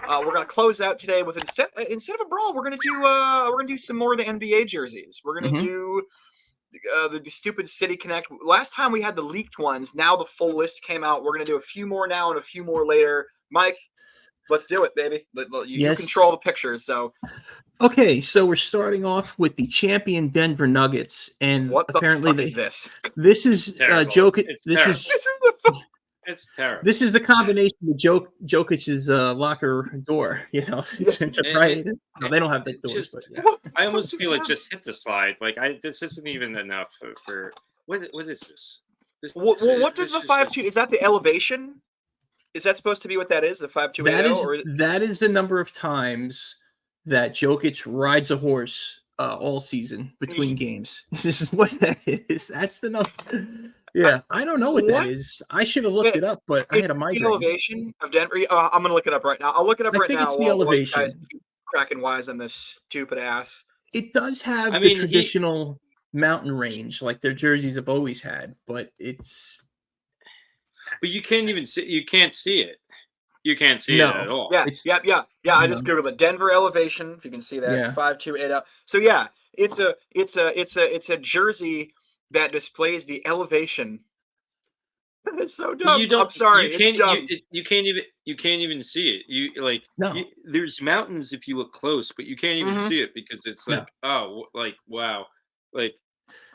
We're gonna close out today with instead of a brawl, we're gonna do some more of the NBA jerseys. We're gonna Mhm. do the stupid City Connect. Last time we had the leaked ones. Now the full list came out. We're gonna do a few more now and a few more later. Mike, let's do it, baby. You control Yes. the pictures. So Okay, so we're starting off with the champion Denver Nuggets, and what the apparently fuck is this? this is Terrible. Jokic. It's This terrible. is This is the It's terrible. this is the combination of Jokic's locker door. It's right. No, they don't have that door. Just, But yeah. I almost feel it just hits a slide. Like this isn't even enough for what is this? Well, what does the 5-2? Is that the elevation? Is that supposed to be what that is? The 5-2-8-0? That is the number of times that Jokic rides a horse all season between games. This is what that is. That's the number. Yeah, I don't know what that is. I should have looked it up, but I had a migraine. The elevation of Denver. I'm gonna look it up right now. I'll look it up right now. I think it's the elevation. While you guys keep cracking wise on this stupid ass. It does have the traditional mountain range like their jerseys have always had, but it's. But you can't even see. You can't see it. You can't see it at all. Yeah. I just googled it. Denver elevation. If you can see that, 5-2-8-0. So yeah, it's a jersey that displays the elevation. It's so dumb. I'm sorry. You can't even see it. There's mountains if you look close, but you can't even see it because it's like, oh, like wow, like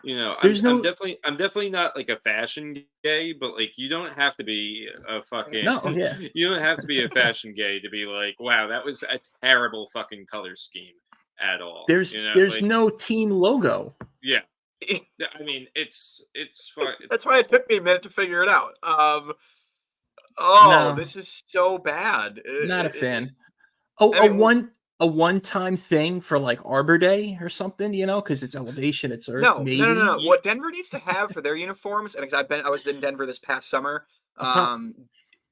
I'm definitely not like a fashion gay, but like you don't have to be a fucking you don't have to be a fashion gay to be like, wow, that was a terrible fucking color scheme at all. There's no team logo. Yeah. I mean, it's fun. That's why it took me a minute to figure it out. This is so bad. Not a fan. A one-time thing for like Arbor Day or something, because it's elevation, it's Earth. No. What Denver needs to have for their uniforms, and I was in Denver this past summer. I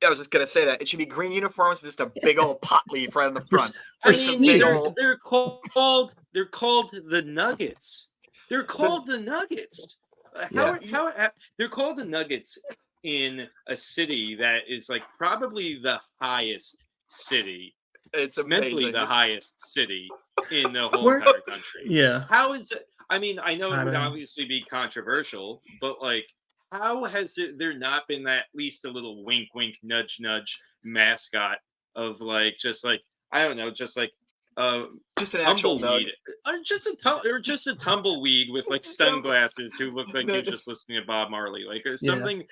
was just gonna say that it should be green uniforms with just a big old pot leaf right on the front. They're called the Nuggets. They're called the Nuggets. They're called the Nuggets in a city that is like probably the highest city. It's mentally the highest city in the whole entire country. Yeah. How is it? I mean, I know it would obviously be controversial, but like, how has there not been at least a little wink, wink, nudge, nudge mascot of like, just like, I don't know, just like, just an actual tumbleweed, just a tumbleweed with like sunglasses who look like you're just listening to Bob Marley, like something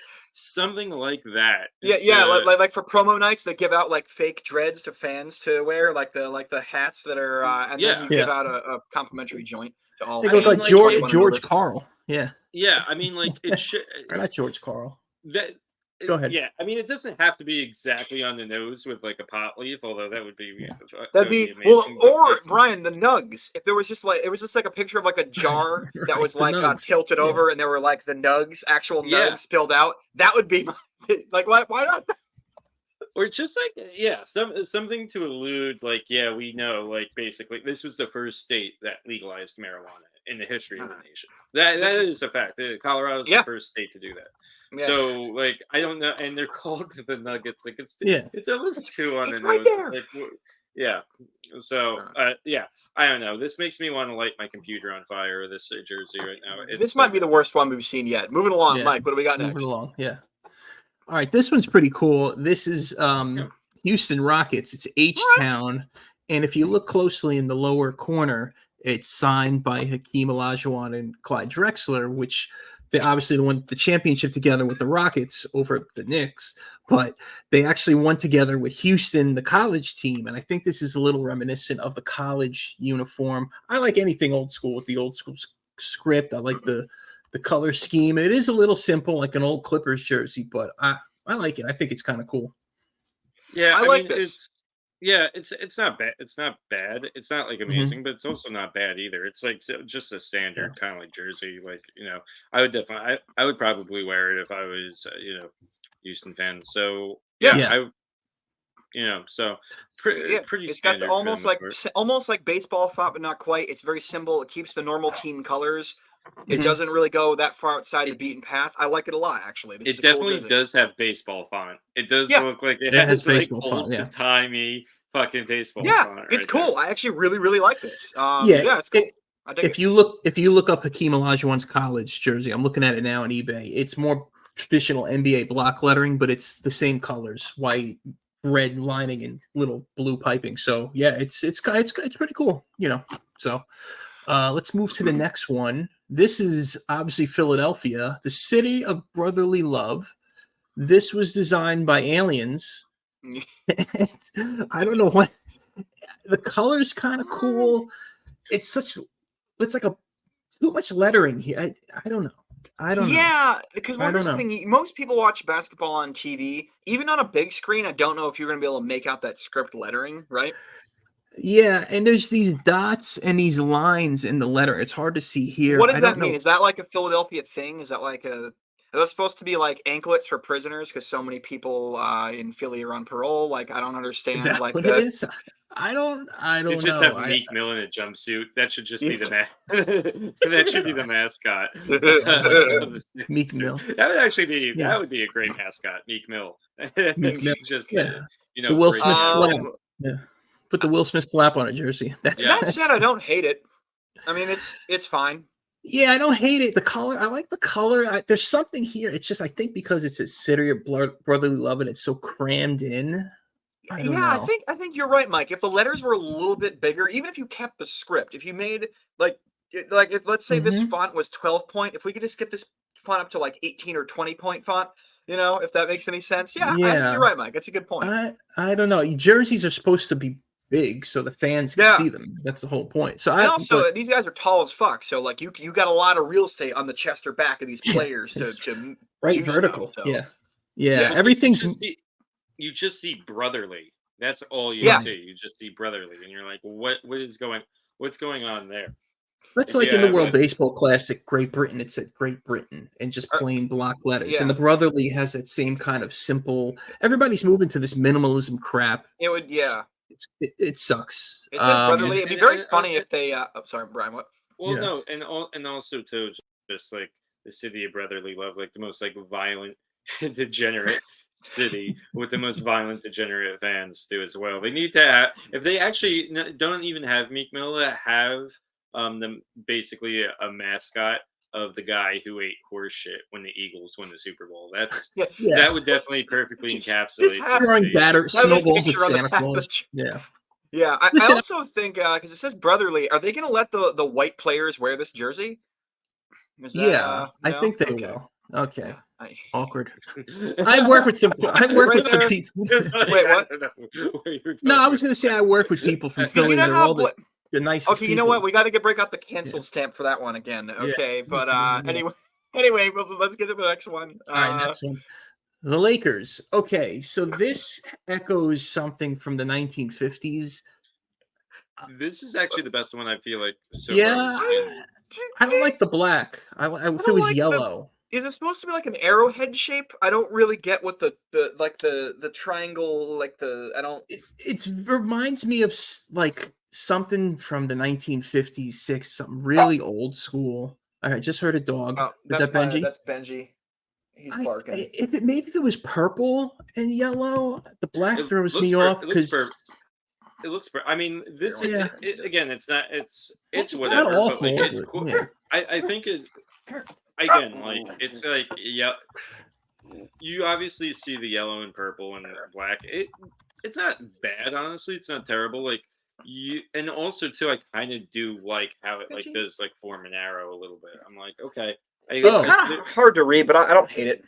like that. Like for promo nights, they give out like fake dreads to fans to wear, like the hats that are, and then you give out a complimentary joint to all. They look like George Carl. Yeah. Yeah, I mean, like it should. Not George Carl. Go ahead. Yeah, I mean, it doesn't have to be exactly on the nose with like a pot leaf, although that would be that'd be amazing. Or Brian, the nugs. If there was just like a picture of like a jar that was like tilted over, and there were like the nugs, actual nugs spilled out. That would be like why not? Or just like something to allude like we know like basically this was the first state that legalized marijuana in the history of the nation. That is a fact. Colorado is the first state to do that. Yeah. So like I don't know, and they're called the Nuggets. Like it's almost too on the nose. It's like, So I don't know. This makes me want to light my computer on fire with this jersey right now. This might be the worst one we've seen yet. Moving along, Mike. What do we got next? Moving along, All right, this one's pretty cool. This is Houston Rockets. It's H-Town, and if you look closely in the lower corner, it's signed by Hakeem Olajuwon and Clyde Drexler, which they obviously won the championship together with the Rockets over the Knicks, but they actually won together with Houston, the college team, and I think this is a little reminiscent of the college uniform. I like anything old school with the old school script. I like the color scheme. It is a little simple, like an old Clippers jersey, but I like it. I think it's kind of cool. Yeah, I like this. It's not bad. It's not bad. It's not like amazing, but it's also not bad either. It's like just a standard kind of like jersey. Like I would definitely, I would probably wear it if I was Houston fan. So pretty. It's got almost like baseball font, but not quite. It's very simple. It keeps the normal team colors. It doesn't really go that far outside the beaten path. I like it a lot, actually. It definitely does have baseball font. It does look like it has like old-timey fucking baseball. Yeah, it's cool. There. I actually really like this. Yeah, it's cool. I dig if you look up Hakeem Olajuwon's college jersey, I'm looking at it now on eBay. It's more traditional NBA block lettering, but it's the same colors: white, red lining, and little blue piping. So yeah, it's pretty cool. So let's move to the next one. This is obviously Philadelphia, the city of brotherly love. This was designed by aliens. I don't know what the color's kind of cool. It's like too much lettering here. I don't know. I don't know. Yeah, because here's the thing. Most people watch basketball on TV. Even on a big screen, I don't know if you're going to be able to make out that script lettering, right? Yeah, and there's these dots and these lines in the letter. It's hard to see here. What does that mean? Is that like a Philadelphia thing? Is that like are those supposed to be like anklets for prisoners because so many people in Philly are on parole? Like, I don't understand. Is that like what that. It is? I don't You just know. have Meek Mill in a jumpsuit. That should just be that should be the mascot. Meek Mill. That would actually be that would be a great mascot, Meek Mill. Meek Mill. Just the Will Smith slap. Yeah. Put the Will Smith slap on a jersey. That said, I don't hate it. I mean, it's fine. Yeah, I don't hate it. The color, I like the color. There's something here. It's just, I think because it's a city of brotherly love and it's so crammed in. I don't know. I think you're right, Mike. If the letters were a little bit bigger, even if you kept the script, if you made like if let's say this font was 12 point, if we could just get this font up to like 18 or 20 point font, if that makes any sense. Yeah. I think you're right, Mike. That's a good point. I don't know. Jerseys are supposed to be big so the fans can see them. That's the whole point. So these guys are tall as fuck. So like you got a lot of real estate on the chest or back of these players to right vertical. Stuff, so. Yeah. Everything's you just see brotherly. That's all you see. You just see brotherly, and you're like, what's going on there? That's like in the World Baseball Classic, Great Britain. It said Great Britain and just plain block letters. And the brotherly has that same kind of simple. Everybody's moving to this minimalism crap. It would, It sucks. It says brotherly. It'd be very funny if they. Sorry, Brian. What? Well, no, and also too, just like the city of brotherly love, like the most like violent, degenerate city with the most violent, degenerate fans too as well. They need to have, if they actually don't even have Meek Mill, have them basically a mascot of the guy who ate horse shit when the Eagles won the Super Bowl. That would definitely perfectly encapsulate. Throwing batter snowballs at Santa Claus. Yeah. I also think because it says brotherly, are they going to let the white players wear this jersey? I think they will. Okay. Awkward. I work with some people. Wait, what? No, I was going to say I work with people from Philly. They're all the nicest. Okay, you know what? We got to break out the cancel stamp for that one again. Okay, but anyway, let's get to the next one. All right, next one. The Lakers. Okay, so this echoes something from the 1950s. This is actually the best one, I feel like. So I don't like the black. I feel it was yellow. Is it supposed to be like an arrowhead shape? I don't really get what the triangle, like the, I don't. It reminds me of like something from the 1956, something really old school. I just heard a dog. Is that Benji? That's Benji. He's barking. Maybe if it was purple and yellow, the black throws me off because it looks. I mean, this again. It's not. It's whatever. Not awful, but like, it's cool. Yeah. I think it. Again, like it's like you obviously see the yellow and purple and black. It's not bad, honestly. It's not terrible. Like and also too, I kind of do like how it like does like form an arrow a little bit. I'm like, okay. It's kind of hard to read, but I don't hate it.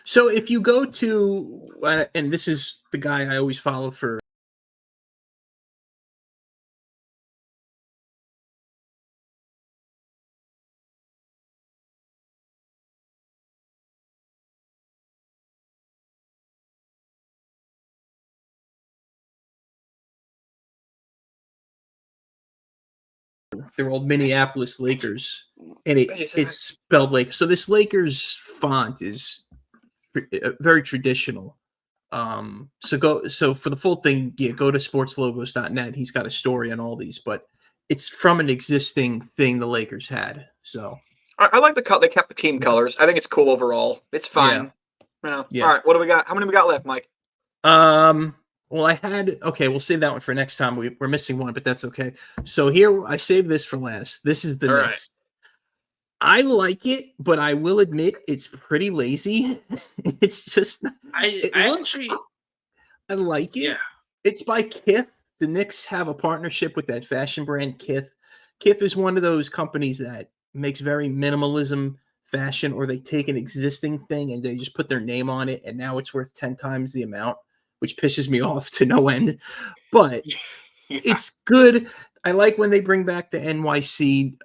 So if you go to, and this is the guy I always follow for. They're old Minneapolis Lakers, and it's spelled Lakers. So this Lakers font is very traditional. So for the full thing, go to sportslogos.net. He's got a story on all these, but it's from an existing thing the Lakers had. So I like the cut. They kept the team colors. I think it's cool overall. It's fine. Yeah. All right, what do we got? How many we got left, Mike? Well, okay, we'll save that one for next time. We're missing one, but that's okay. So here, I saved this for last. This is the Knicks. I like it, but I will admit it's pretty lazy. It's just, I like it. Yeah. It's by Kith. The Knicks have a partnership with that fashion brand Kith. Kith is one of those companies that makes very minimalism fashion, or they take an existing thing and they just put their name on it, and now it's worth 10 times the amount, which pisses me off to no end. But it's good. I like when they bring back the NYC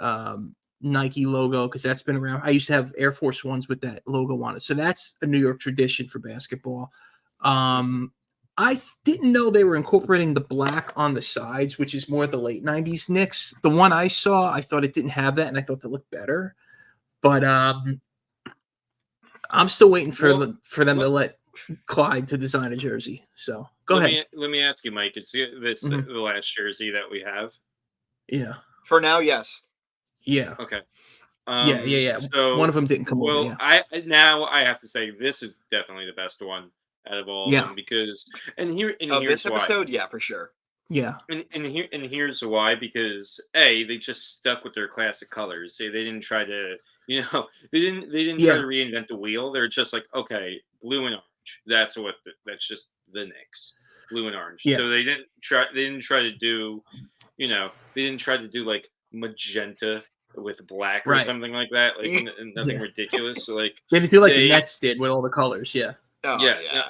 Nike logo, because that's been around. I used to have Air Force Ones with that logo on it. So that's a New York tradition for basketball. I didn't know they were incorporating the black on the sides, which is more the late 90s Knicks. The one I saw, I thought it didn't have that, and I thought it looked better. But I'm still waiting for them to let Clyde to design a jersey. So go ahead. Let me ask you, Mike. Is this the last jersey that we have? Yeah. For now, yes. Yeah. Okay. Yeah. So one of them didn't come over. Yeah. I have to say this is definitely the best one out of all of them, because here's this episode, why. yeah, for sure. Yeah. And here's why, because they just stuck with their classic colors. They didn't try to, they didn't try to reinvent the wheel. They're just like, okay, blue and orange. That's just the Knicks. Blue and orange. Yeah. So they didn't try to do, they didn't try to do like magenta with black or something like that. Like nothing ridiculous. Like they didn't do like the Nets did with all the colors. Yeah. Oh,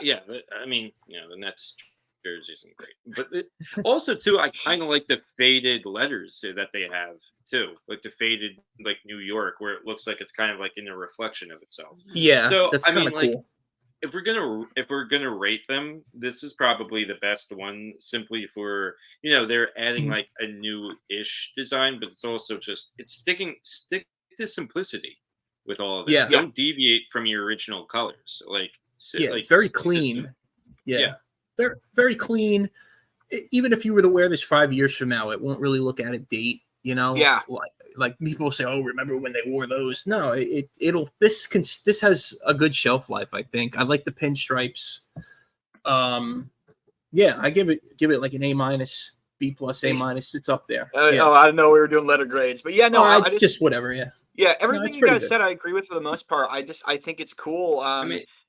yeah. I mean, the Nets jersey isn't great, but also too, I kind of like the faded letters that they have too, like the faded like New York, where it looks like it's kind of like in a reflection of itself. Yeah. So that's I mean, cool. like, if we're gonna rate them, this is probably the best one, simply for they're adding like a new-ish design, but it's also just stick to simplicity with all of this. Yeah. Don't deviate from your original colors. Like very clean. Yeah. They're very clean. Even if you were to wear this 5 years from now, it won't really look out of date. Yeah. Like people say, "Oh, remember when they wore those?" No, this has a good shelf life. I think I like the pinstripes. Yeah, I give it like an A-, B+, A-. It's up there. Oh, I didn't know we were doing letter grades, but yeah, no, I just whatever. Yeah. Yeah, everything you guys said, I agree with for the most part. I think it's cool.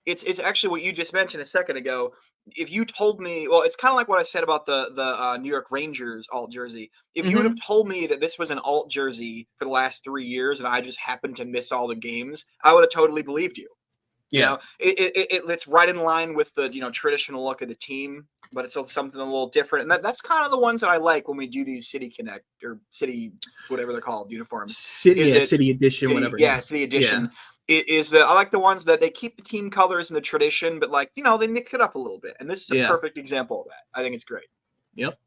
It's actually what you just mentioned a second ago. If you told me, well, it's kind of like what I said about the New York Rangers alt jersey. If you would have told me that this was an alt jersey for the last 3 years and I just happened to miss all the games, I would have totally believed you. It's right in line with the traditional look of the team, but it's something a little different. And that's kind of the ones that I like when we do these City Connect or City, whatever they're called, uniforms. City Edition, whatever. Yeah, City Edition. Yeah. I like the ones that they keep the team colors and the tradition, but they mix it up a little bit. And this is a perfect example of that. I think it's great. Yep.